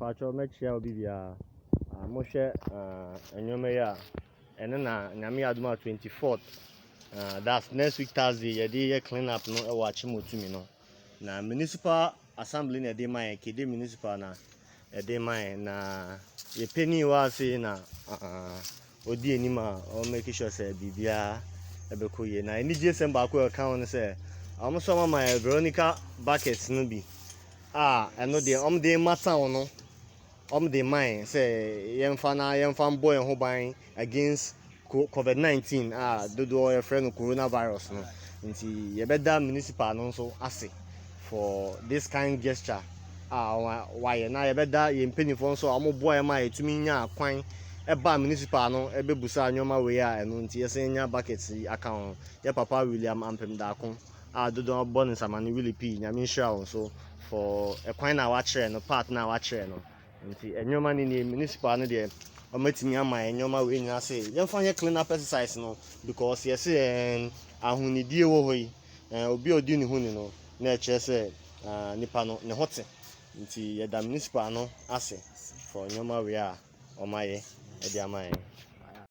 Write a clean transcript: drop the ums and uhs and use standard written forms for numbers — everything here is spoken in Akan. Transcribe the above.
Pacho Mechia Bibia, Moshe, Enyomea, and then Namia Aduma 24th. That's next week Thursday. You clean up no watch Otumi no. Na Municipal Assembly na de mai kede municipal na de mai na ye penny was na odi anima o make sure say bibia ebekoye na any GSM ba ko account say so mama Veronica buckets no bi eno de de mata no de mai say yemfa boy ho ban against COVID-19 dodo your friend coronavirus no nti ye beda municipal no so ase for this kind gesture why na ye beda ye mpenifo so boy ma etumi nya akwan eba municipal no ebebusa anyoma we eno nti yese nya buckets account ye papa William Ampem Dako dodo born samani Willie P nyame hira so for ekwan na wa kire no part na wa kire no nti enyoma ni municipal no de omatimi ama enyoma we nyina say yemfa ye clean up exercise no because yes ahunidie wo hoyi obi odi ni huni no na eche say nipa no ne hote nti ye da municipal no ase for enyoma we omaye e di amaye